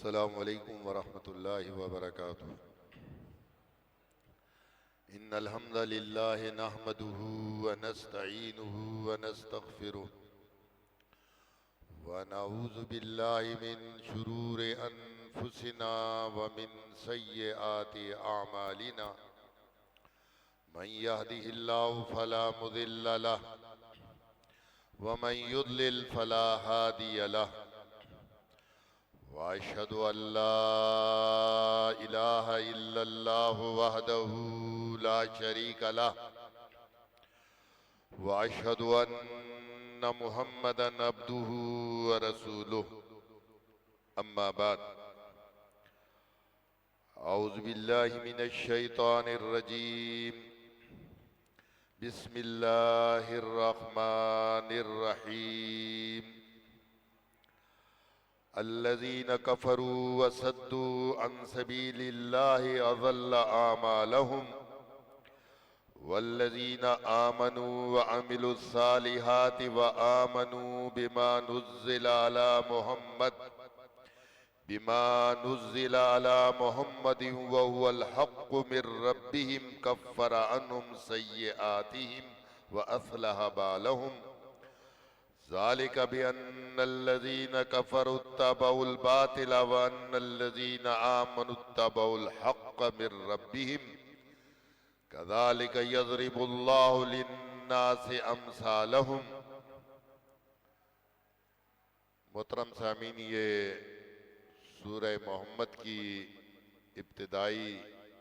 अस्सलामु अलैकुम वरहमतुल्लाहि वबरकातुहू। इन्नल हम्दलिल्लाहि नहमदुहू व नस्तईनुहु व नस्तगफिरुह व नऊज़ु बिल्लाहि मिन शुरूरि अनफुसिना व मिन सय्यिआति अमालिना। मन यहदिहिल्लाहु फला मुदिल्ल लहु व मन युद्लिल फला हादिय लहु। वअशहदु अल्ला इलाहा इल्लल्लाहु वहदहु ला शरीका लहु वअशहदु अन्ना मुहम्मदन अब्दुहु व रसूलुहु। अम्मा बाद। औज़ु बिल्लाहि मिनश शैतानिर रजीम। बिस्मिल्लाहिर रहमानिर रहीम। अल्लज़ीना कफ़रू व सद्दू अन सबीलिल्लाहि अज़ल्ल आमालहुम वल्लज़ीना आमनू व अमिलुस्सालिहाति व आमनू बिमा नुज़्ज़िला अला मुहम्मदिन व हुवल हक़्क़ु मिर रब्बिहिम कफ़्फ़र अन्हुम सय्यिआतिहिम व अस्लह बालहुम। ज़ालिका बिअन्नल्लज़ीना कफ़रू इत्तबउल बातिल व अन्नल्लज़ीना आमनू इत्तबउल हक़्क़ मिर रब्बिहिम कज़ालिका यज़रिबुल्लाहु लिन्नासि अम्सालहुम। मोहतरम सामीन, ये सूरह मोहम्मद की इब्तिदाई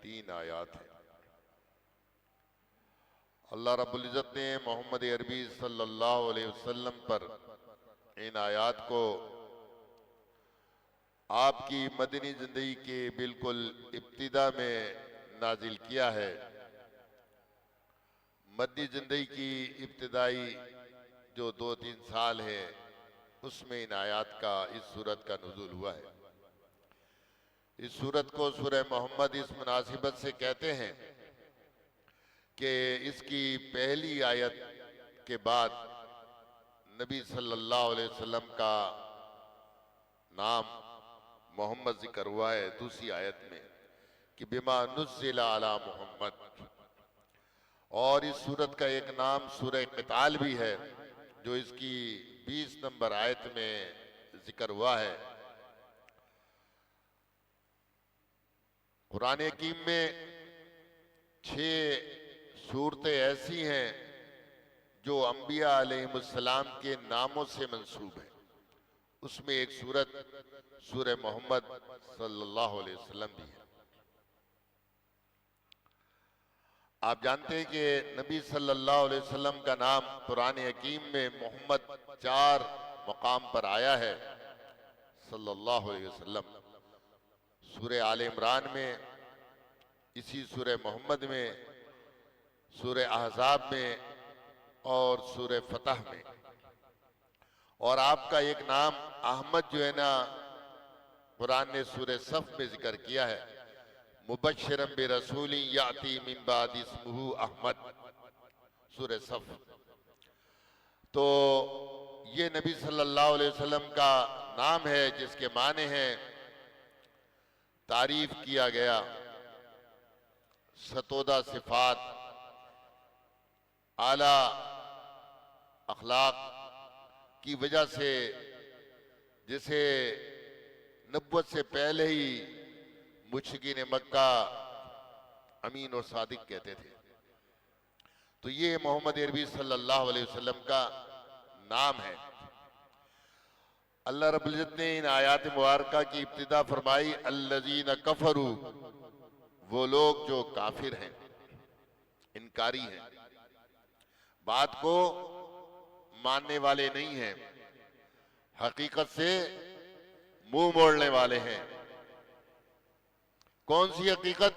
3 आयात है। अल्लाह रब्बुल इज़्ज़त ने मोहम्मद अरबी सल्लल्लाहु अलैहि वसल्लम पर इन आयात को आपकी मदनी जिंदगी के बिल्कुल इब्तिदा में नाजिल किया है। मदनी जिंदगी की इब्तिदाई जो 2-3 साल है उसमें इन आयात का, इस सूरत का नुज़ूल हुआ है। इस सूरत को सूरह मोहम्मद इस मुनासिबत से कहते हैं कि इसकी पहली आयत के बाद नबी सल्लल्लाहु अलैहि वसल्लम का नाम मोहम्मद जिक्र हुआ है दूसरी आयत में कि बिमा नुज़्ज़िला अला मोहम्मद। और इस सूरत का एक नाम सूरह क़िताल भी है जो इसकी 20 नंबर आयत में जिक्र हुआ है। कुरान हकीम में 6 सूरतें ऐसी हैं जो अंबिया अलैहिमुस्सलाम के नामों से मंसूब है। उसमें एक सूरत सूरह मोहम्मद सल्लल्लाहु अलैहि वसल्लम भी है। आप जानते हैं कि नबी सल्लल्लाहु अलैहि वसल्लम का नाम कुरान हकीम में मोहम्मद 4 मकाम पर आया है। सल्लल्लाहु अलैहि वसल्लम सूरह आले इमरान में, इसी सूरह मोहम्मद में, सूरह अहज़ाब में और सूरह फतह में। और आपका एक नाम अहमद जो है ना, कुरान ने सूरह सफ में जिक्र किया है, मुबश्शिरन बिरसूलिन याती मिन बाद इस्मुहु अहमद, सूरह सफ। तो ये नबी सल्लल्लाहु अलैहि वसल्लम का नाम है जिसके माने हैं तारीफ किया गया, सतोदा सिफात, आला अखलाक की वजह से, जिसे नब्वत से पहले ही मुशरिकीन मक्का अमीन और सादिक कहते थे। तो ये मोहम्मद अरबी सल्लल्लाहु अलैहि वसल्लम का नाम है। अल्लाह रब्बुल इज़्ज़त ने इन आयात मुबारका की इब्तिदा फरमाई, अल्लज़ीना कफरू, वो लोग जो काफिर हैं, इनकारी हैं, बात को मानने वाले नहीं हैं, हकीकत से मुंह मोड़ने वाले हैं। कौन सी हकीकत?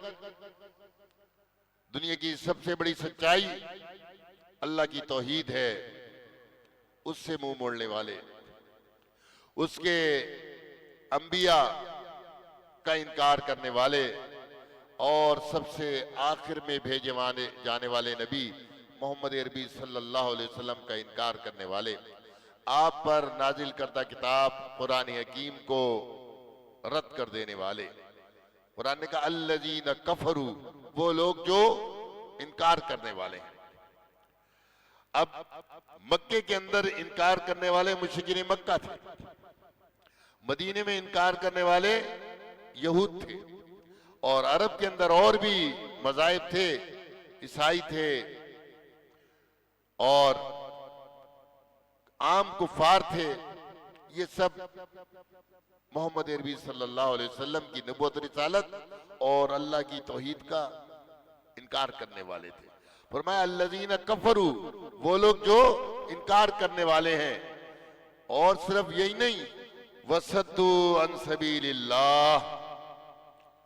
दुनिया की सबसे बड़ी सच्चाई अल्लाह की तौहीद है, उससे मुंह मोड़ने वाले, उसके अंबिया का इनकार करने वाले और सबसे आखिर में भेजे जाने वाले नबी मोहम्मद अरबी सल्लल्लाहु अलैहि वसल्लम का इनकार करने वाले, आप पर नाजिल करदा किताब कुरान हकीम को रद्द कर देने वाले। कुरान ने कहा अल्लज़ीना कफरू, वो लोग जो इनकार करने वाले हैं। अब मक्के के अंदर इनकार करने वाले मुशरिकीन मक्का थे, मदीने में इनकार करने वाले यहूद थे, और अरब के अंदर और भी मज़ाहिब थे, ईसाई थे और आम कुफार थे। ये सब मोहम्मद अरबी सल्लल्लाहु अलैहि वसल्लम की नबूवत रिसालत और अल्लाह की तौहीद का इनकार करने वाले थे। फरमाया अल्लज़ीना कफरू, वो लोग जो इनकार करने वाले हैं। और सिर्फ यही नहीं, वसद्दू अन सबीलिल्लाह,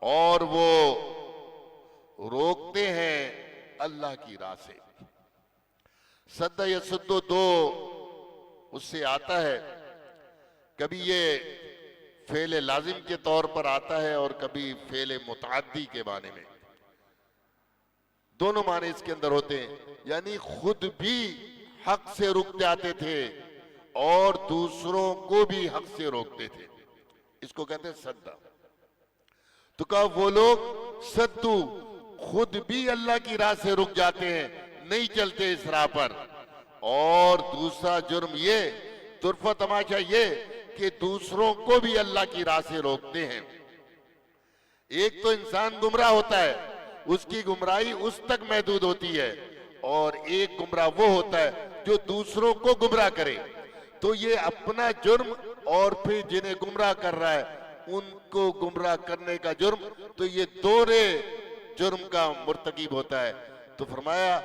और वो रोकते हैं अल्लाह की राह से। सद्दा यसुद्दो दो उससे आता है, कभी ये फेले लाजिम के तौर पर आता है और कभी फेले मुताद्दी के माने में। दोनों माने इसके अंदर होते हैं, यानी खुद भी हक से रुक जाते थे और दूसरों को भी हक से रोकते थे। इसको कहते हैं सद्दा। तो कहा वो लोग सद्दू, खुद भी अल्लाह की राह से रुक जाते हैं, नहीं चलते इस राह पर। और दूसरा जुर्म ये, तुरफा तमाशा ये कि दूसरों को भी अल्लाह की राह से रोकते हैं। एक तो इंसान गुमराह होता है, उसकी गुमराही उस तक महदूद होती है, और एक गुमराह वो होता है जो दूसरों को गुमराह करे। तो ये अपना जुर्म और फिर जिन्हें गुमराह कर रहा है उनको गुमराह करने का जुर्म, तो ये दोहरे जुर्म का मुर्तकिब होता है। तो फरमाया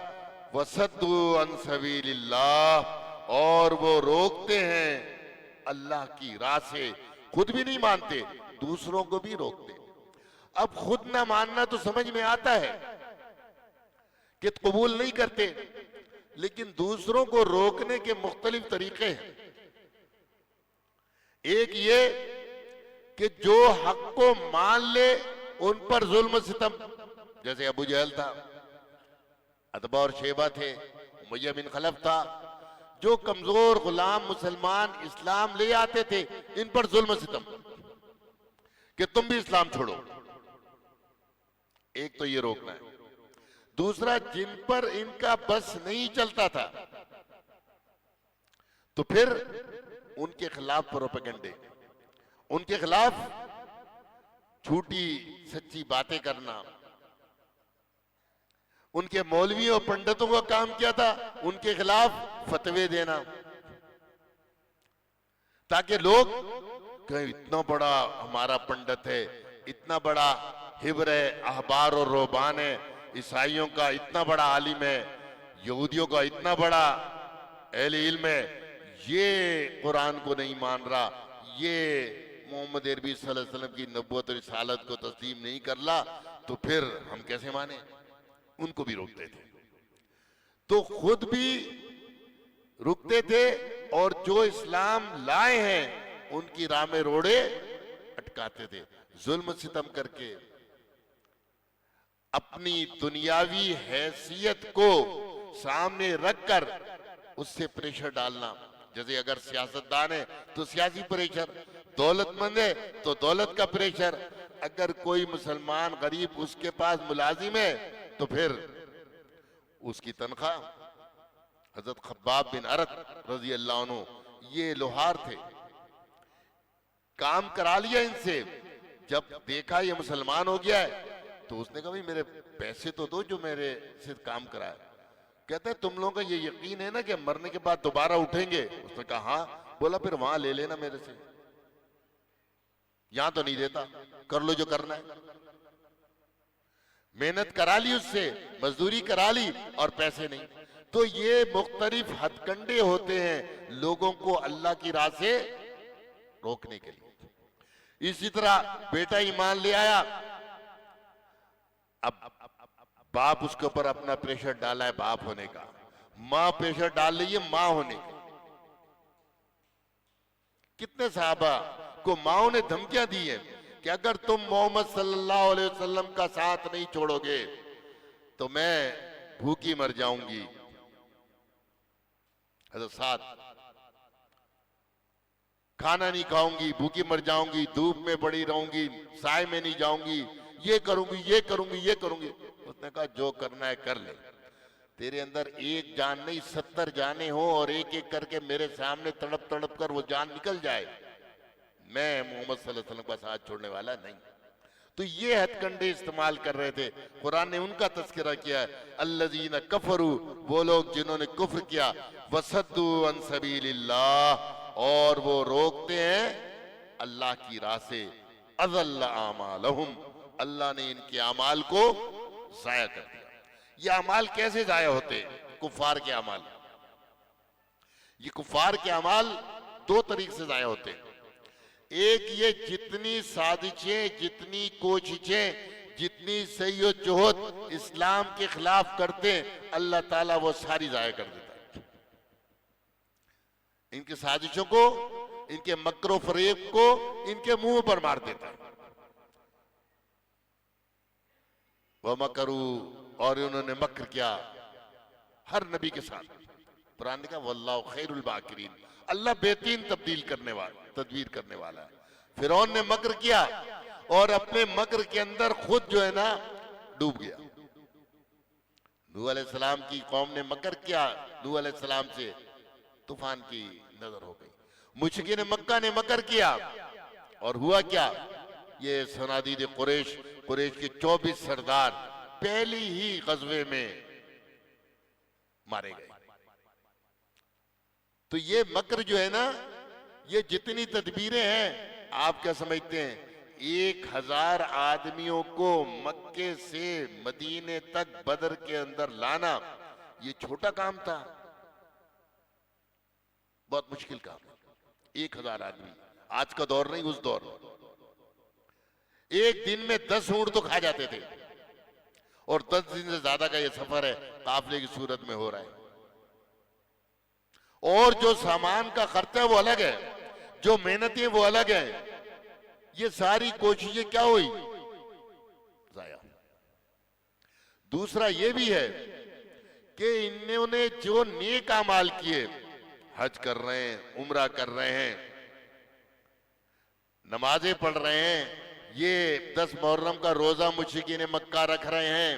वसद्दू अन सबीलिल्लाह, और वो रोकते हैं अल्लाह की राह से। खुद भी नहीं मानते, दूसरों को भी रोकते। अब खुद ना मानना तो समझ में आता है कि कबूल नहीं करते, लेकिन दूसरों को रोकने के मुख्तलिफ तरीके हैं। एक ये कि जो हक को मान ले उन पर जुल्म सितम, जैसे अबू जहल था, अतबा और शेबा थे, उमय्या बिन खलफ था, जो कमजोर गुलाम मुसलमान इस्लाम ले आते थे, इन पर जुल्म सितम कि तुम भी इस्लाम छोड़ो। एक तो ये रोकना है। दूसरा, जिन पर इनका बस नहीं चलता था तो फिर उनके खिलाफ प्रोपेगेंडे, उनके खिलाफ झूठी सच्ची बातें करना। उनके मौलवियों और पंडितों का काम क्या था, उनके खिलाफ फतवे देना, ताकि लोग कहें इतना बड़ा हमारा पंडित है, इतना बड़ा हिब्र है, अहबार और रोबान है, ईसाइयों का इतना बड़ा आलिम है, यहूदियों का इतना बड़ा अहले इल्म है, ये कुरान को नहीं मान रहा, ये मोहम्मद अरबी सल्लल्लाहु अलैहि वसल्लम की नबूवत और रिसालत को तस्लीम नहीं कर ला, तो फिर हम कैसे माने। उनको भी रोकते थे। तो खुद भी रुकते थे और जो इस्लाम लाए हैं उनकी राह में रोड़े अटकाते थे, जुल्म सितम करके। अपनी दुनियावी हैसियत को सामने रखकर उससे प्रेशर डालना। जैसे अगर सियासतदान है तो सियासी प्रेशर, दौलतमंद है तो दौलत का प्रेशर, अगर कोई मुसलमान गरीब उसके पास मुलाजिम है तो फिर उसकी तनख्वाह। हजरत खब्बाब बिन अरत रजी अल्लाह अन्हु, ये लोहार थे, काम करा लिया इनसे, जब देखा ये मुसलमान हो गया है तो उसने कहा भाई मेरे पैसे तो दो जो मेरे से काम कराए। कहते हैं तुम लोगों का ये यकीन है ना कि मरने के बाद दोबारा उठेंगे? उसने कहा हाँ। बोला फिर वहां ले लेना मेरे से, यहां तो नहीं देता, कर लो जो करना है। मेहनत करा ली उससे, मजदूरी करा ली और पैसे नहीं। तो ये मुख्तलिफ हथकंडे होते हैं लोगों को अल्लाह की राह से रोकने के लिए। इसी तरह बेटा ईमान ले आया, अब बाप उसके ऊपर अपना प्रेशर डाला है बाप होने का, मां प्रेशर डाल रही है मां होने का। कितने सहाबा को माओ ने धमकियां दी है कि अगर तुम मोहम्मद सल्लल्लाहु अलैहि वसल्लम का साथ नहीं छोड़ोगे तो मैं भूखी मर जाऊंगी। हजरत साद खाना नहीं खाऊंगी, भूखी मर जाऊंगी, धूप में पड़ी रहूंगी, साय में नहीं जाऊंगी, ये करूंगी, ये करूंगी, ये करूंगी। उसने कहा जो करना है कर ले, तेरे अंदर एक जान नहीं 70 जाने हो और एक एक करके मेरे सामने तड़प तड़प कर वो जान निकल जाए, मैं मोहम्मद सल्लल्लाहु अलैहि वसल्लम का साथ छोड़ने वाला नहीं। तो ये हथकंडे इस्तेमाल कर रहे थे। कुरान ने उनका तस्करा किया है, अल्लज़ीना कफरू, वो लोग जिन्होंने कुफ्र किया, वसद्दू अन सबीलिल्लाह, और वो रोकते हैं अल्लाह की राह से, अज़ल्ला आमालहुम, अल्लाह ने इनके अमाल को जाया कर दिया। ये अमाल कैसे जाया होते? कुफार के अमाल, ये कुफार के अमाल दो तरीके से जाया होते हैं। एक, ये जितनी साजिशें, जितनी कोशिशें, जितनी सही जोहद इस्लाम के खिलाफ करते हैं, अल्लाह ताला वो सारी जाया कर देता है। इनकी साजिशों को, इनके मक्रो फरेब को इनके मुंह पर मार देता है। वह मकरू, और उन्होंने मक्र किया हर नबी के साथ। कुरान ने कहा वल्लाहु खैरुल बाकिरीन, अल्लाह बेहतरीन तदबीर करने वाला है। फिरौन ने मक्र किया और अपने मक्र के अंदर खुद जो है ना डूब गया। नूह अलैहिस्सलाम की कौम ने मक्र किया, नूह अलैहिस्सलाम से तूफान की नजर हो गई। मुशरिकीन मक्का ने मक्र किया और हुआ क्या? ये सनादीद कुरैश, कुरैश के 24 सरदार पहली ही गजवे में मारे गए। तो ये मक्र जो है ना, ये जितनी तदबीरें हैं, आप क्या समझते हैं 1000 आदमियों को मक्के से मदीने तक बदर के अंदर लाना ये छोटा काम था? बहुत मुश्किल काम है। 1000 आदमी, आज का दौर नहीं, उस दौर। एक दिन में 10 ऊंट तो खा जाते थे, और 10 दिन से ज्यादा का ये सफर है, काफले की सूरत में हो रहा है। और जो सामान का खर्चा है वो अलग है, जो मेहनतें वो अलग है। ये सारी कोशिशें क्या हुई? जाया। दूसरा ये भी है कि इन्होंने जो नेक अमाल किए, हज कर रहे हैं, उम्रा कर रहे हैं, नमाजें पढ़ रहे हैं, ये 10 मुहर्रम का रोजा मुशरिकीन मक्का रख रहे हैं,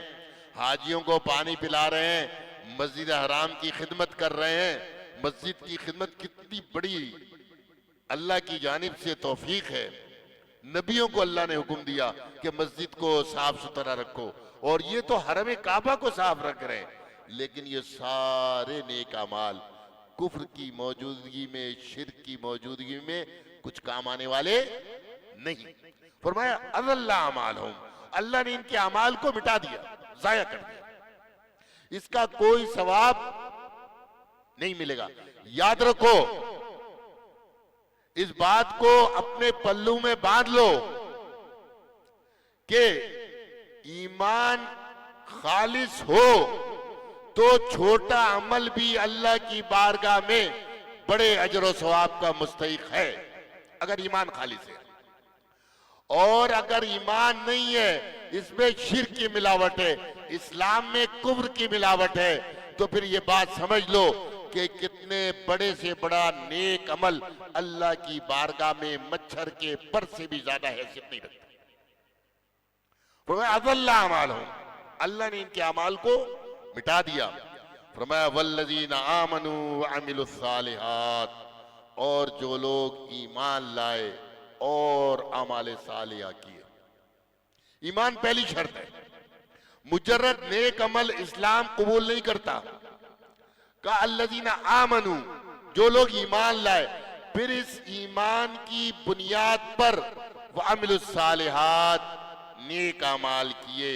हाजियों को पानी पिला रहे हैं, मस्जिद हराम की खिदमत कर रहे हैं। मस्जिद की खिदमत कितनी बड़ी अल्लाह की जानिब से तौफीक है। नबियों को अल्लाह ने हुक्म दिया कि मस्जिद को साफ सुथरा रखो, और ये तो हरम काबा को साफ रख रहे हैं। लेकिन ये सारे नेक अमाल कुफ्र की मौजूदगी में, शिर्क की मौजूदगी में कुछ काम आने वाले नहीं। फरमाया अज़ल्ला अमालहुम, अल्लाह ने इनके अमाल को मिटा दिया, जाया कर दिया। इसका कोई सवाब नहीं मिलेगा। याद रखो, इस बात को अपने पल्लू में बांध लो कि ईमान खालिस हो तो छोटा अमल भी अल्लाह की बारगाह में बड़े अजर व सवाब का मुस्तहिक है, अगर ईमान खालिस है। और अगर ईमान नहीं है, इसमें शिर्क की मिलावट है, इस्लाम में कुफ्र की मिलावट है, तो फिर ये बात समझ लो कि कितने बड़े से बड़ा नेक अमल अल्लाह की बारगाह में मच्छर के पर से भी ज्यादा हैसियत नहीं रखता। अज़ल्ला अमालहुम, अल्लाह ने इनके अमाल को मिटा दिया। फरमाया वल्लज़ीना आमनू व अमिलुस सालिहात, और जो लोग ईमान लाए और अमाल सालिहा किए। ईमान पहली शर्त है। मुजर्रद नेक अमल इस्लाम कबूल नहीं करता। का अल्लज़ीना आमनू, जो लोग ईमान लाए, फिर इस ईमान की बुनियाद पर व अमिलुस सालिहात, नेक अमाल किए,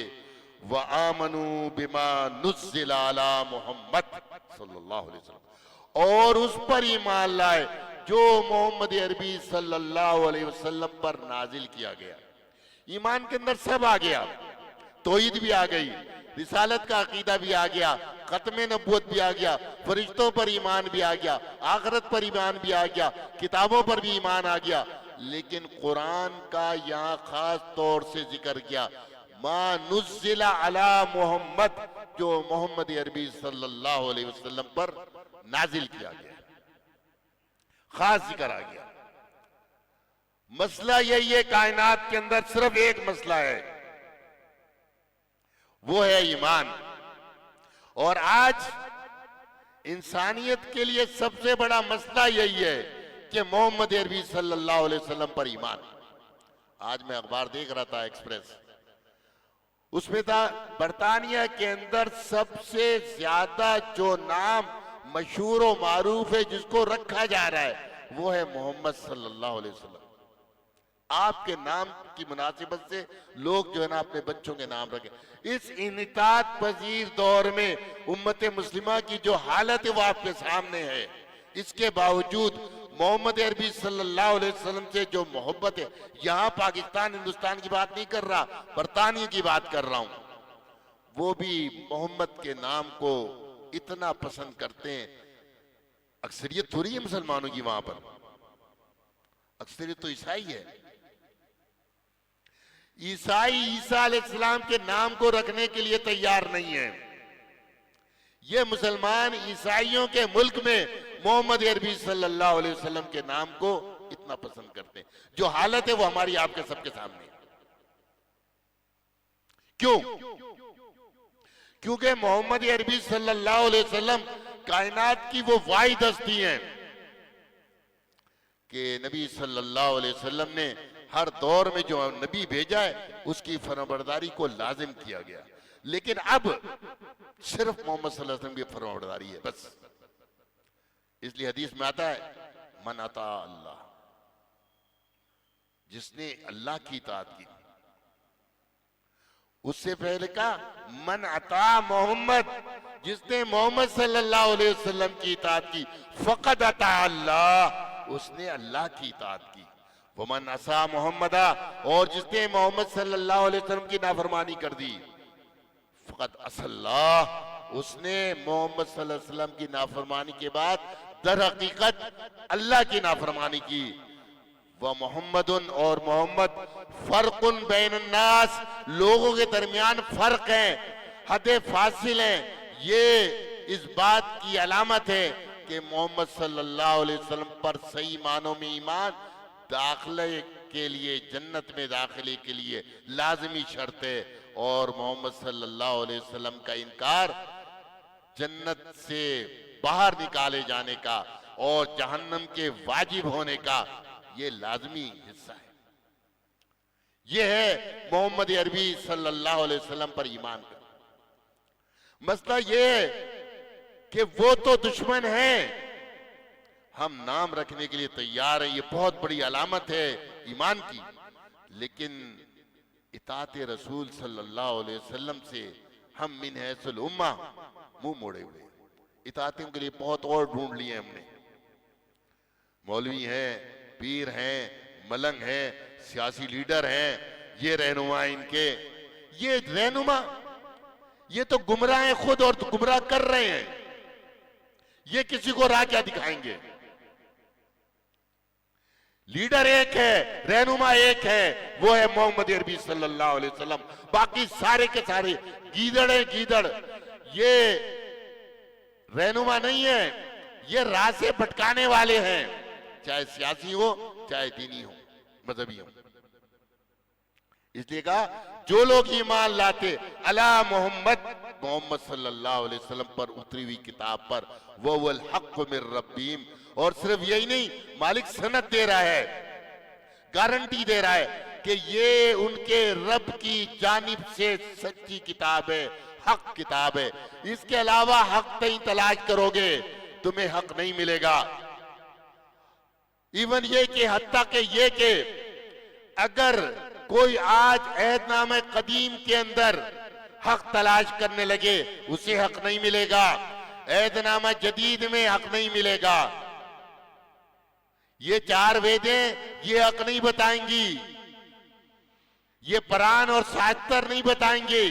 व आमनू बिमा नुज़्ज़िला अला मुहम्मद सल्लल्लाहु अलैहि वसल्लम, और उस पर ईमान लाए जो मोहम्मद अरबी सल्लल्लाहु अलैहि वसल्लम पर नाजिल किया गया। ईमान के अंदर सब आ गया, तौहीद भी आ गई, रिसालत का अकीदा भी आ गया, खत्म नबूवत भी आ गया, फरिश्तों पर ईमान भी आ गया, आखिरत पर ईमान भी आ गया, किताबों पर भी ईमान आ गया। लेकिन कुरान का यहाँ खास तौर से जिक्र किया, मा नुज़्ज़िला अला मुहम्मद, जो मोहम्मद अरबी सल्लल्लाहु अलैहि वसल्लम पर नाजिल किया गया, खास जिक्र आ गया। मसला यही है, कायनात के अंदर सिर्फ एक मसला है, वो है ईमान। और आज इंसानियत के लिए सबसे बड़ा मसला यही है कि मोहम्मद अरबी सल्लल्लाहु अलैहि वसल्लम पर ईमान। आज मैं अखबार देख रहा था, एक्सप्रेस, उसमें था बरतानिया के अंदर सबसे ज्यादा जो नाम मशहूर और मारूफ है, जिसको रखा जा रहा है, वो है मोहम्मद सल्लल्लाहु अलैहि वसल्लम। आपके नाम की मुनासिबत से लोग जो है ना अपने बच्चों के नाम रखे। इस इन्हितात पजीर दौर में उम्मत मुस्लिमा की जो हालत है वो आपके सामने है। इसके बावजूद मोहम्मद अरबी सल्लल्लाहु अलैहि वसल्लम से जो मोहब्बत है, यहां पाकिस्तान हिंदुस्तान की बात नहीं कर रहा, बरतानिया की बात कर रहा हूं, वो भी मोहम्मद के नाम को इतना पसंद करते हैं। अक्सरियत थोड़ी है मुसलमानों की वहां पर, अक्सरियत तो ईसाई है। ईसाई ईसा अलैहिस्सलाम के नाम को रखने के लिए तैयार नहीं है। ये मुसलमान ईसाइयों के मुल्क में मोहम्मद अरबी सल्लल्लाहु अलैहि वसल्लम के नाम को इतना पसंद करते हैं। जो हालत है वो हमारी आपके सबके सामने है। क्यों? क्योंकि मोहम्मद अरबी सल्लल्लाहु अलैहि वसल्लम कायनात की वो वाहिद हस्ती हैं कि नबी सल्लल्लाहु अलैहि वसल्लम ने हर दौर में जो नबी भेजा है उसकी फरमाबरदारी को लाजिम किया गया। लेकिन अब सिर्फ मोहम्मद सल्लल्लाहु अलैहि वसल्लम की फरमाबरदारी है बस। इसलिए हदीस में आता है, मन अता अल्लाह, जिसने अल्लाह की इताअत की। उससे पहले का मन अता मोहम्मद, जिसने मोहम्मद सल्लल्लाहु अलैहि वसल्लम की इताअत की, फकद अता अल्लाह, उसने अल्लाह की इताअत की। वो मन असा मोहम्मदा, और जिसने मोहम्मद सल्लल्लाहु अलैहि वसल्लम की नाफरमानी कर दी, फकद असल्लाह, उसने मोहम्मद सल्लल्लाहु अलैहि वसल्लम की नाफरमानी के बाद दर हकीकत अल्लाह की नाफरमानी की। वह मोहम्मदुन, और मोहम्मद फर्कुन बैन अन्नास, लोगों के दरमियान फर्क है, हद फासिल है। ये इस बात की अलामत है कि मोहम्मद सल्लल्लाहु अलैहि वसल्लम पर सही मानों में ईमान दाखिले के लिए, जन्नत में दाखिले के लिए लाजमी शर्त है। और मोहम्मद सल्लल्लाहु अलैहि वसल्लम का इनकार जन्नत से बाहर निकाले जाने का और जहन्नम के वाजिब होने का ये लाजमी हिस्सा है। ये है मोहम्मद अरबी सल्लल्लाहु अलैहि वसल्लम पर ईमान का मसला। ये है कि वो तो दुश्मन है, हम नाम रखने के लिए तैयार है, ये बहुत बड़ी अलामत है ईमान की। लेकिन इताअत रसूल सल्लल्लाहु अलैहि वसल्लम से हम मिन हैसुल उम्मा मुंह मोड़े हुए। इताअतों के लिए बहुत और ढूंढ लिए हमने, मौलवी हैं, पीर हैं, मलंग हैं, सियासी लीडर हैं, ये रहनुमा इनके, ये रहनुमा ये तो गुमराह हैं खुद और तो गुमराह कर रहे हैं। ये किसी को राह क्या दिखाएंगे? लीडर एक है, रहनुमा एक है, वो है मोहम्मद अरबी सल्लल्लाहु अलैहि वसल्लम। बाकी सारे के सारे गीदड़ हैं, गीदड़। ये रहनुमा नहीं है, ये राह से भटकाने वाले हैं, चाहे सियासी हो, चाहे दीनी हो, मजहबी हो। इसलिए कहा जो लोग ईमान लाते अला मोहम्मद, मोहम्मद सल्लल्लाहु अलैहि वसल्लम पर उतरी हुई किताब पर, वो वल हक़्क़ु मिर रब्बिहिम। और सिर्फ यही नहीं, मालिक सनद दे रहा है, गारंटी दे रहा है कि ये उनके रब की जानिब से सच्ची किताब है, हक किताब है। इसके अलावा हक नहीं तलाश करोगे तुम्हें हक नहीं मिलेगा। इवन ये कि हत्ता के ये कि अगर कोई आज अहदनामे कदीम के अंदर हक तलाश करने लगे उसे हक नहीं मिलेगा, अहदनामा जदीद में हक नहीं मिलेगा। ये चार वेदें ये हक नहीं बताएंगी, ये कुरान और शास्त्र नहीं बताएंगे।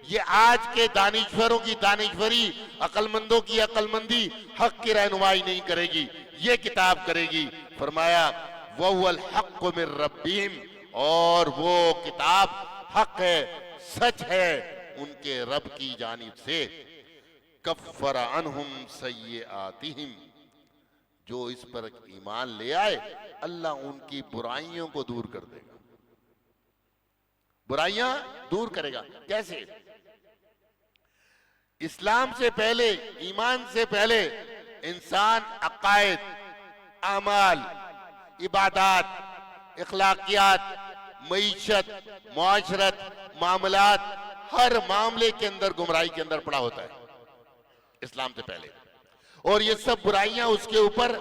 ये आज के दानिश्वरों की दानिश्वरी, अक्लमंदों की अक्लमंदी हक की रहनुमाई नहीं करेगी, ये किताब करेगी। फरमाया वहुवल हक़्क़ु मिर रब्बिहिम, और वो किताब हक है, सच है उनके रब की जानिब से। कफ़्फ़र अन्हुम सय्यआतिहिम, जो इस पर ईमान ले आए अल्लाह उनकी बुराइयों को दूर कर देगा, बुराइयां दूर करेगा। कैसे? इस्लाम से पहले, ईमान से पहले इंसान अकायद, अमाल, इबादत, इखलाकियात, मईशत, मुआशरत, मामलात, हर मामले के अंदर गुमराही के अंदर पड़ा होता है इस्लाम से पहले, और ये सब बुराइयां उसके ऊपर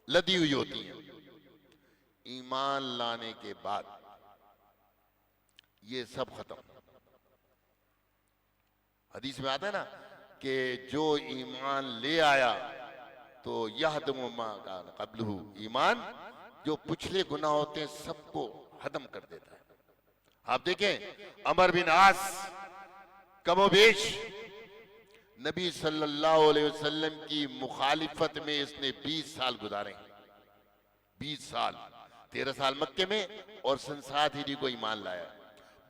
लदी हुई होती हैं। ईमान लाने के बाद ये सब खत्म। हदीस में आता है ना कि जो ईमान ले आया तो यहदमु मा कान क़ब्लहु, ईमान जो पिछले गुनाह होते हैं सबको हदम कर देता है। आप देखें अमर बिन आस कमोबेश नबी सल्लल्लाहु अलैहि वसल्लम की मुखालिफत में इसने 20 साल गुजारे, 20 साल, 13 साल मक्के में और सन 7 हिजरी को ईमान लाया।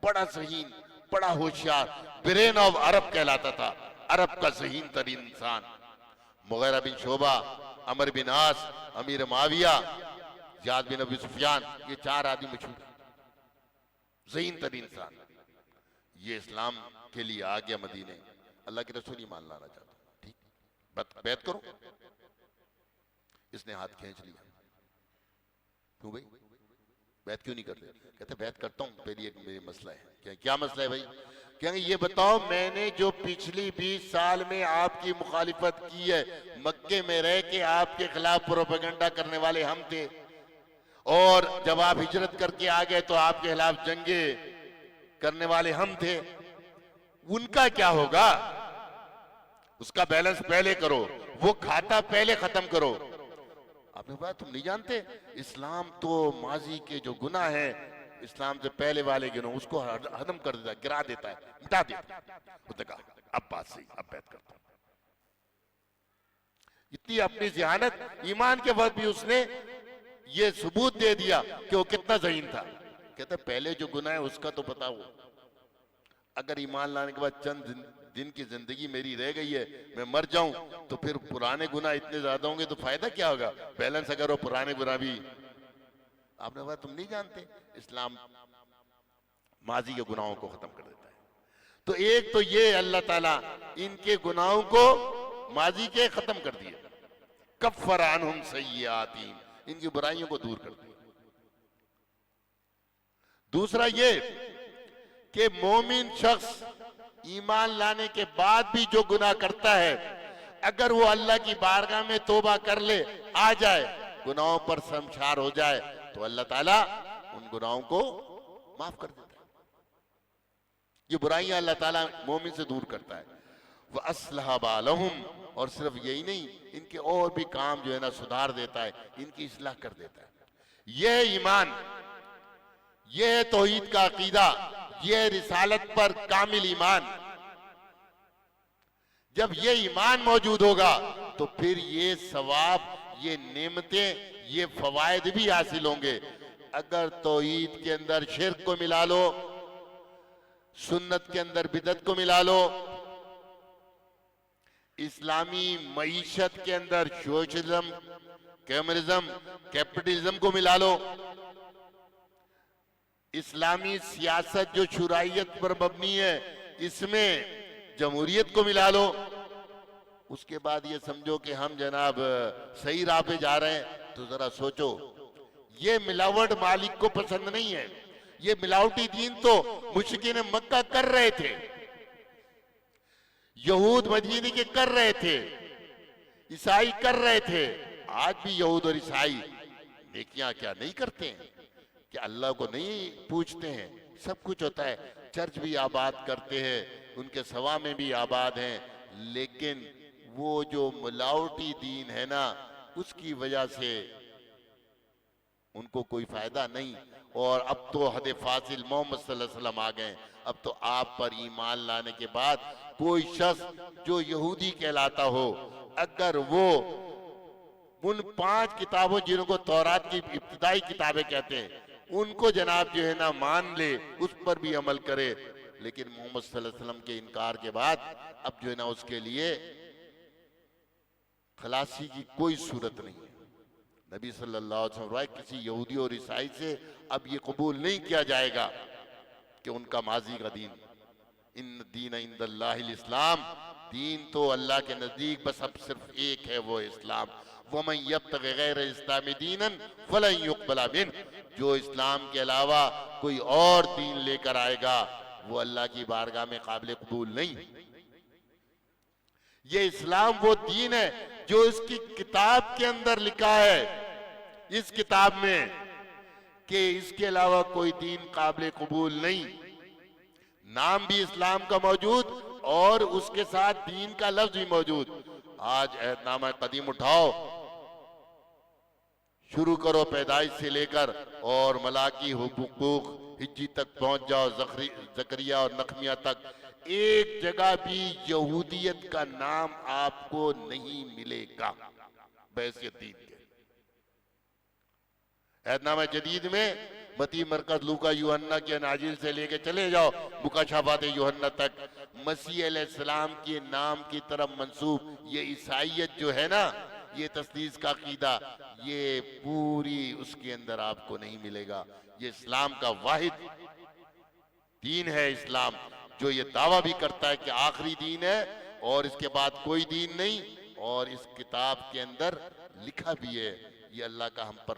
बड़ा ज़हीन, बड़ा होशियार, ब्रेन ऑफ अरब कहलाता था, अरब का ज़हीन तरीन इंसान। मुगीरा बिन शोबा, अमर बिन आस, अमीर माविया, ज़ियाद बिन अबी सुफियान, ये 4 आदमी मशहूर, ज़हीन तरीन इंसान। ये इस्लाम के लिए आ गया मदीने, अल्लाह के रसूल ईमान लाना चाहता, ठीक बैत करो। इसने हाथ खींच लिया, क्यों भाई बैत क्यों नहीं करते? कहते बैत करता हूं, पहले एक मेरी मसला है। क्या मसला है भाई? कहेंगे ये बताओ, मैंने जो पिछली 20 साल में आपकी मुखालिफत की है, मक्के में रह के आपके खिलाफ प्रोपेगेंडा करने वाले हम थे, और जब आप हिजरत करके आ गए तो आपके खिलाफ जंगे करने वाले हम थे, उनका क्या होगा? उसका बैलेंस पहले करो, वो खाता पहले खत्म करो। आपने कहा तुम नहीं जानते, इस्लाम तो माजी के जो गुनाह है, इस्लाम से पहले वाले गुनाह उसको हदम कर देता है, गिरा देता है, मिटा देता है। उसने कहा अब बात सही, अब बैत करता हूं। इतनी अपनी ज़हानत, ईमान के वक्त भी उसने ये सबूत दे दिया कि वो कितना ज़हीन था। कहते पहले जो गुनाह है उसका तो बताओ, अगर ईमान लाने के बाद चंद दिन की जिंदगी मेरी रह गई है, मैं मर जाऊं तो फिर पुराने गुनाह इतने ज्यादा होंगे तो फायदा क्या होगा? बैलेंस अगर वो पुराने गुनाह भी। आपने कहा तुम नहीं जानते, इस्लाम माजी के गुनाहों को खत्म कर देता है। तो एक तो ये अल्लाह ताला इनके गुनाहों को माजी के खत्म कर दिए, कफ़्फ़र अन्हुम सय्यातीहिम, इनकी बुराइयों को दूर कर दिया। दूसरा ये कि मोमिन शख्स ईमान लाने के बाद भी जो गुनाह करता है, अगर वो अल्लाह की बारगाह में तौबा कर ले, आ जाए, गुनाहों पर शर्मसार हो जाए, तो अल्लाह ताला उन गुनाहों को माफ कर देता है। ये बुराइयां अल्लाह ताला मोमिन से दूर करता है। वह अस्लहा बालहुम, और सिर्फ यही नहीं, इनके और भी काम जो है ना सुधार देता है, इनकी इस्लाह कर देता है। यह ईमान, यह तौहीद का अकीदा, यह रिसालत पर कामिल ईमान। जब ये ईमान मौजूद होगा तो फिर ये सवाब, ये नेमतें, ये फवायद भी हासिल होंगे। अगर तौहीद के अंदर शिर्क को मिला लो, सुन्नत के अंदर बिदअत को मिला लो, इस्लामी मईशत के अंदर सोशलिज्म, कम्युनिज्म, कैपिटलिज्म को मिला लो, इस्लामी सियासत जो शुराइयत पर मबनी है इसमें जमहूरियत को मिला लो, उसके बाद ये समझो कि हम जनाब सही राह पे जा रहे हैं। तो जरा सोचो, ये मिलावट मालिक को पसंद नहीं है। ये मिलावटी दीन तो मुश्रिकीन मक्का कर रहे थे, यहूद मदीने के कर रहे थे, ईसाई कर रहे थे। आज भी यहूद और ईसाई नेकियां क्या नहीं करते हैं? क्या अल्लाह को नहीं पूछते हैं? सब कुछ होता है, चर्च भी आबाद करते हैं, उनके सवा में भी आबाद हैं, लेकिन वो जो मिलावटी दीन है ना, उसकी वजह से उनको कोई फायदा नहीं। और अब तो हद फासिल मोहम्मद सल्लल्लाहु अलैहि वसल्लम आ गए। अब तो आप पर ईमान लाने के बाद कोई शख्स जो यहूदी कहलाता हो, अगर वो उन 5 किताबों जिनको तौरात की इब्तिदाई किताबें कहते हैं, उनको जनाब जो है ना मान ले, उस पर भी अमल करे, लेकिन मोहम्मद सल्लल्लाहु अलैहि वसल्लम के इनकार के बाद अब जो है ना उसके लिए खलासी की कोई सूरत नहीं है। नबी सल्लल्लाहु अलैहि वसल्लम किसी यहूदी और ईसाई से अब ये कबूल नहीं किया जाएगा कि उनका माजी का दीन, इन दीन इंदल्लाहिल इस्लाम, दीन तो अल्लाह के नजदीक बस अब सिर्फ एक है, वो इस्लाम। वमन यब्तगि गैर इस्लामी दीनन फलन युक़बल मिन्हु, जो इस्लाम के अलावा कोई और दीन लेकर आएगा वो अल्लाह की बारगाह में काबिल कबूल नहीं। ये इस्लाम वो दीन है जो इसकी किताब के अंदर लिखा है, इस किताब में, कि इसके अलावा कोई दीन काबिल कबूल नहीं। नाम भी इस्लाम का मौजूद और उसके साथ दीन का लफ्ज भी मौजूद। आज अहदनामा कदीम उठाओ, शुरू करो पैदाइश से लेकर और मलाकी हुकूक हिज्जी तक पहुंच जाओ, जकरिया और नखमिया तक, एक जगह भी यहूदियत का नाम आपको नहीं मिलेगा बहैसियत दीन के। अहदनामा जदीद में मती मरकज लूका यूहन्ना के अनाजिल से लेके चले जाओ मुकाशफात यूहन्ना तक, मसीह अलैहिस्सलाम के नाम की तरफ मंसूब ये ईसाइयत जो है ना, ये तस्दीस का अकीदा, ये पूरी उसके अंदर आपको नहीं मिलेगा। ये इस्लाम का वाहिद दीन है इस्लाम, जो ये दावा भी करता है कि आखिरी दीन है और इसके बाद कोई दीन नहीं, और इस किताब के अंदर लिखा भी है। ये अल्लाह का हम पर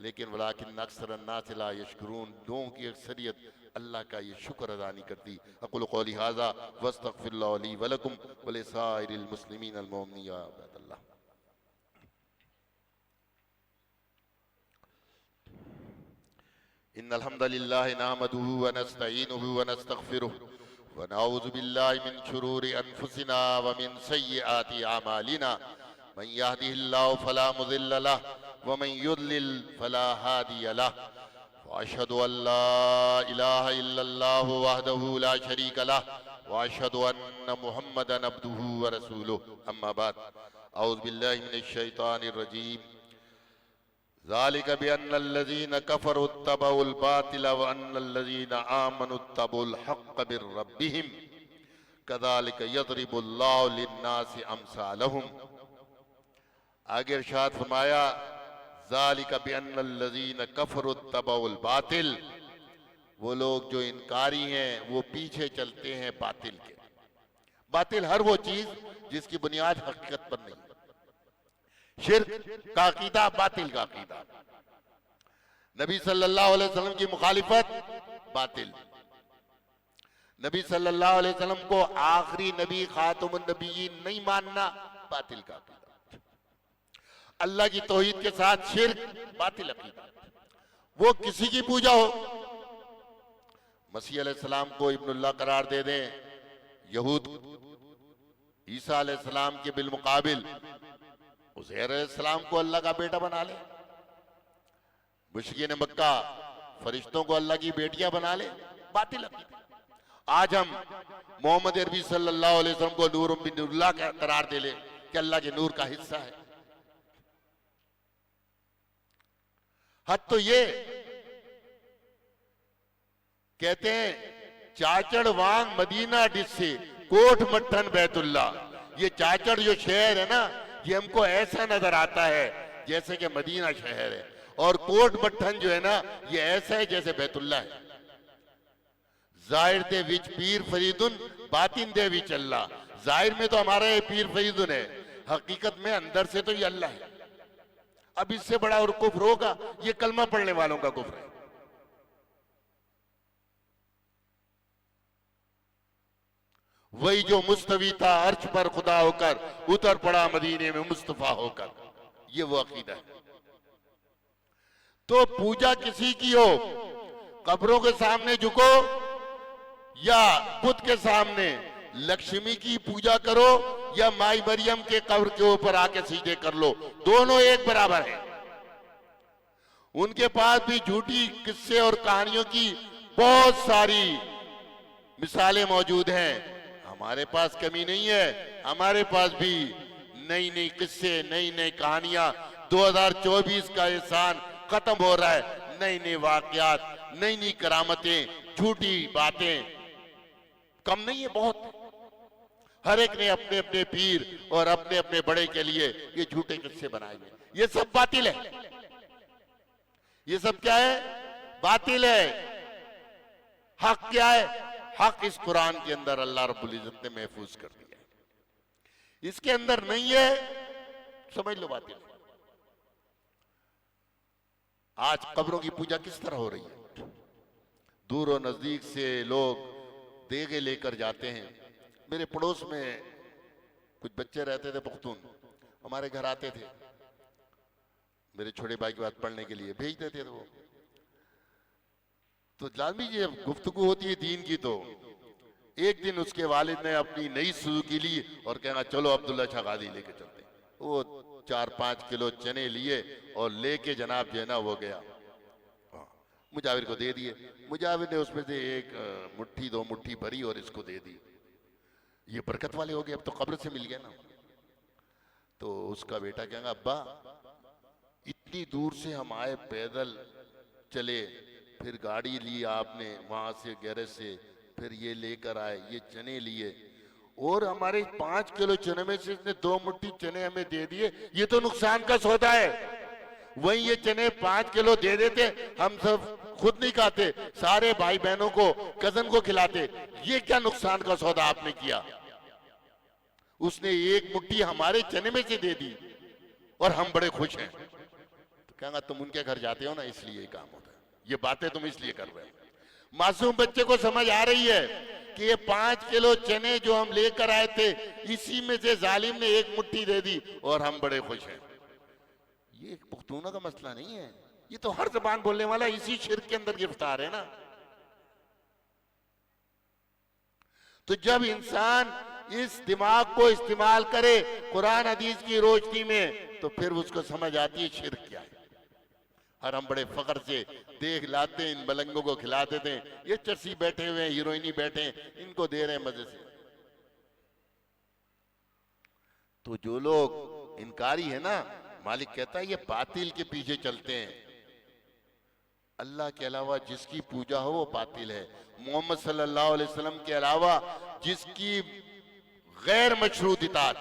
लेकिन वलाकिन अक्सर अन्नास ला यशकुरून, लोगों की अक्सरियत अल्लाह का ये शुक्र अदा नहीं करती। अक़ुलु क़ौली हाज़ा वस्तग़फिरुल्लाह ली व लकुम व लिसाइरिल मुस्लिमीन अल मुमिनीन या अल्लाह। इन्नल हम्दलिल्लाहि नहमदुहु व नस्तईनुहु व नस्तग़फिरुहु व नऊज़ु बिल्लाहि मिन शुरूरि अनफुसिना व मिन सय्यिआति अमालिना, मन यहदिहिल्लाहु फला मुज़िल्ल लहु व मन युद्लिल फला हादिय लहु, व अशहदु अल्ला इलाहा इल्लल्लाहु वहदहु ला शरीका लहु व अशहदु अन्न मुहम्मदन अब्दुहु व रसूलुहु, अम्मा बाद, औज़ु बिल्लाहि मिनश शैतानिर रजीम। ज़ालिका बिअन्नल्लज़ीना कफ़रू इत्तबउल बातिल व अन्नल्लज़ीना आमनु इत्तबउल हक़्क़ बिरब्बिहिम कज़ालिका यज़रिबुल्लाहु लिन्नासि अम्सालहुम। आगे इरशाद फरमाया, ज़ालिका बिअन्नल्लज़ीना कफ़रू इत्तबउल बातिल, वो लोग जो इनकारी हैं वो पीछे चलते हैं बातिल के। बातिल हर वो चीज जिसकी बुनियाद हकीकत पर नहीं। शिर्क का अकीदा बातिल का अकीदा, नबी सल्लल्लाहु अलैहि वसल्लम की मुखालिफत बातिल, नबी सल्लल्लाहु अलैहि वसल्लम को आखिरी नबी खातमुन नबीयीन नहीं मानना बातिल का अकीदा, अल्लाह की तौहीद के साथ शिर्क बातिल अकीदा। वो किसी की पूजा हो, मसीह अलैहिस्सलाम को इब्नुल्लाह करार दे दें, यहूद ईसा अलैहिस्सलाम के बिलमुकाबिल उज़ैर अलैहिस्सलाम को अल्लाह का बेटा बना ले, मुशरिकीन मक्का फरिश्तों को अल्लाह की बेटियां बना ले, बातिल अकीदा। आज हम मोहम्मद अरबी सल्लल्लाहु अलैहि वसल्लम को नूर बिनुल्लाह का करार दे ले कि अल्लाह के नूर का हिस्सा है। हद तो ये कहते हैं चाचड़ वांग मदीना डिस्से कोट मट्ठन बैतुल्ला, ये चाचड़ जो शहर है ना, ये हमको ऐसा नजर आता है जैसे कि मदीना शहर है, और कोट मट्ठन जो है ना ये ऐसा है जैसे बैतुल्ला है। जाहिर दे विच पीर फरीदुन बातिन दे विच अल्लाह, जाहिर में तो हमारा ये पीर फरीदुन है, हकीकत में अंदर से तो ये अल्लाह है। अब इससे बड़ा और कुफ्र होगा? ये कलमा पढ़ने वालों का कुफ्र है। वही जो मुस्तवी था अर्श पर खुदा होकर, उतर पड़ा मदीने में मुस्तफा होकर, ये वो अकीदा है। तो पूजा किसी की हो, कब्रों के सामने झुको या बुत के सामने, लक्ष्मी की पूजा करो या माई मरियम के कब्र के ऊपर आके सीधे कर लो, दोनों एक बराबर है। उनके पास भी झूठी किस्से और कहानियों की बहुत सारी मिसालें मौजूद हैं। हमारे पास कमी नहीं है, हमारे पास भी नई नई किस्से, नई नई कहानियां। 2024 का ये साल खत्म हो रहा है, नई नई वाकयात, नई नई करामतें, झूठी बातें कम नहीं है, बहुत। हर एक ने अपने अपने पीर और अपने अपने बड़े के लिए ये झूठे किस्से बनाए हुए। ये सब बातिल है। ये सब क्या है? बातिल है। हक क्या है? हक इस कुरान के अंदर अल्लाह रब्बुल इज्जत ने महफूज कर दिया है। इसके अंदर नहीं है, समझ लो बातिल। आज कब्रों की पूजा किस तरह हो रही है? दूर और नजदीक से लोग देगे लेकर जाते हैं। मेरे पड़ोस में कुछ बच्चे रहते थे पुख्तून, हमारे घर आते थे मेरे छोटे भाई के बाद पढ़ने के लिए, भेज देते थे वो। तो लाजमी जी जब गुफ्तगू होती है दीन की, तो एक दिन उसके वालिद ने अपनी नई सुजुकी ली और कहना चलो अब्दुल्ला शाह गाजी लेके चलते। वो 4-5 किलो चने लिए और लेके जनाब जो है ना वो गया, मुजाविर को दे दिए। मुजाविर ने उसमें से एक मुट्ठी 2 मुट्ठी भरी और इसको दे दी। ये बरकत वाले हो गए, अब तो कब्र से मिल गए ना। तो उसका बेटा कहेगा अब्बा इतनी दूर से हम आए, पैदल चले, फिर गाड़ी ली आपने वहां से गैरेज से, फिर ये लेकर आए, ये चने लिए और हमारे 5 किलो चने में से इसने 2 मुट्ठी चने हमें दे दिए। ये तो नुकसान का सौदा है। वही ये चने 5 किलो दे देते, हम सब खुद नहीं खाते, सारे भाई बहनों को, कजन को खिलाते। ये क्या नुकसान का सौदा आपने किया? उसने 1 मुट्ठी हमारे चने में से दे दी और हम बड़े खुश हैं। तो कहेंगे तुम उनके घर जाते हो ना, इसलिए ये काम होता है। ये बातें तुम इसलिए कर रहे हो। मासूम बच्चे को समझ आ रही है कि ये 5 किलो चने जो हम लेकर आए थे, इसी में से जालिम ने 1 मुट्ठी दे दी और हम बड़े खुश हैं। ये पुख्तूना का मसला नहीं है, ये तो हर जबान बोलने वाला इसी शिर्क के अंदर गिरफ्तार है ना। तो जब इंसान इस दिमाग को इस्तेमाल करे कुरान हदीस की रोशनी में, तो फिर उसको समझ आती है शिर्क क्या है। और हम बड़े फख्र से देख लाते हैं, इन बलंगों को खिला देते हैं, ये चर्सी बैठे हुए हैं, हीरोइनी बैठे हैं, इनको दे रहे हैं मजे से। तो जो लोग इनकारी है ना, मालिक कहता है ये बातिल के पीछे चलते हैं। अल्लाह के अलावा जिसकी पूजा हो वो बातिल है। मोहम्मद सल्लल्लाहु अलैहि वसल्लम के अलावा जिसकी गैर मशरूत इताअत,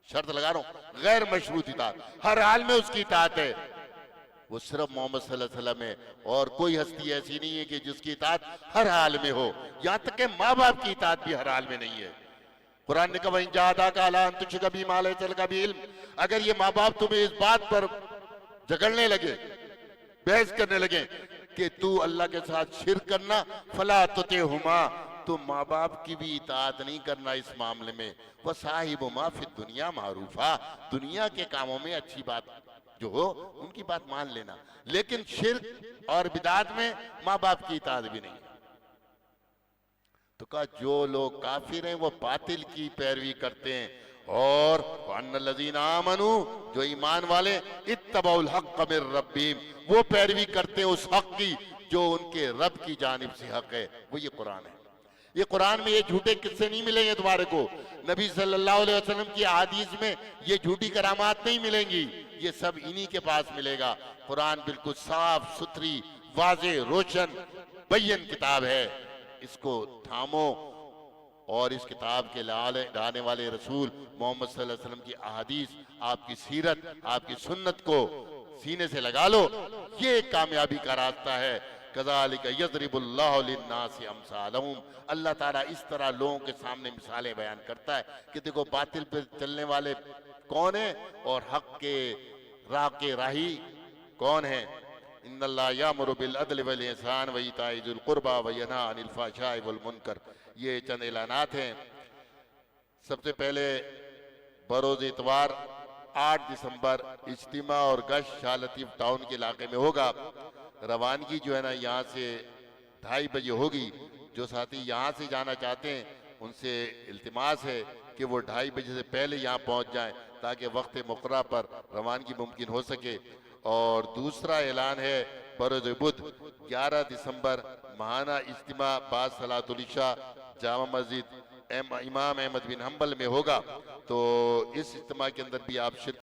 शर्त लगा रहा हूं, गैर मशरूत इताअत, हर हाल में उसकी इताअत है, वो सिर्फ मोहम्मद सल्लल्लाहु अलैहि वसल्लम है। और कोई हस्ती ऐसी नहीं है कि जिसकी इताअत हर हाल में हो। यहां तक कि माँ बाप की इताअत भी हर हाल में नहीं है। कुरान ने कहा इन जादा का अला तुझ कभी माले चल कभी इल्म, अगर ये माँ बाप तुम्हें इस बात पर झगड़ने लगे, बहस करने लगे कि तू अल्लाह के साथ शिर्क करना, फला तुतिहुमा, तो माँ बाप की भी इताअत नहीं करना इस मामले में। वह साहिबुमा फिद दुनिया मारूफा, दुनिया के कामों में अच्छी बात जो हो उनकी बात मान लेना, लेकिन शिर्क और बिदात में माँ बाप की इताअत भी नहीं। तो कहा जो लोग काफिर हैं वो बातिल की पैरवी करते हैं, और अन्नल्लज़ीना आमनू, जो ईमान वाले, इत्तबउल हक़्क़ मिर रब्बिहिम, वो पैरवी करते हैं उस हक की जो उनके रब की जानिब से हक है। वो ये कुरान है। ये कुरान में ये झूठे किस्से नहीं मिलेंगे तुम्हारे को। नबी सल्लल्लाहु अलैहि वसल्लम की हदीस में ये झूठी करामात नहीं मिलेंगी। ये सब इन्हीं के पास मिलेगा। कुरान बिल्कुल साफ सुथरी, वाज़े, रोशन, बय्यन किताब है। इसको थामो और इस किताब के लाने वाले रसूल मोहम्मद सल्लल्लाहु अलैहि वसल्लम की अहादीस, आपकी सीरत, आपकी सुन्नत को सीने से लगा लो। ये कामयाबी का रास्ता है। कज़ालिक यज़रिबुल्लाहु लिन्नासि अम्सालहुम, अल्लाह ताला इस तरह लोगों के सामने मिसालें बयान करता है कि देखो बातिल पे चलने वाले कौन है और हक के राह के राही कौन है। इन्नल्लाह यामुरु बिल अदल वल इहसान व इताइ ज़िल कुर्बा व यनहा अनिल फ़हशाइ वल मुनकर। ये चंद ऐलानात हैं। सबसे पहले बरोज़ इतवार 8 दिसंबर इज्तिमा और गश्त शाह लतीफ टाउन के इलाके में होगा। रवानगी जो है ना यहाँ से 2:30 बजे होगी। जो साथी यहाँ से जाना चाहते हैं उनसे इल्तिमास है कि वो 2:30 बजे से पहले यहाँ पहुँच जाएं ताकि वक्त मुक़र्रर पर रवानगी मुमकिन हो सके। और दूसरा ऐलान है बरोज़ बुध 11 दिसंबर महाना इज्तिमा बाद सलातुल इशा जामा मस्जिद इमाम अहमद बिन हम्बल में होगा। तो इस इज्तिमा के अंदर भी आप शिरकत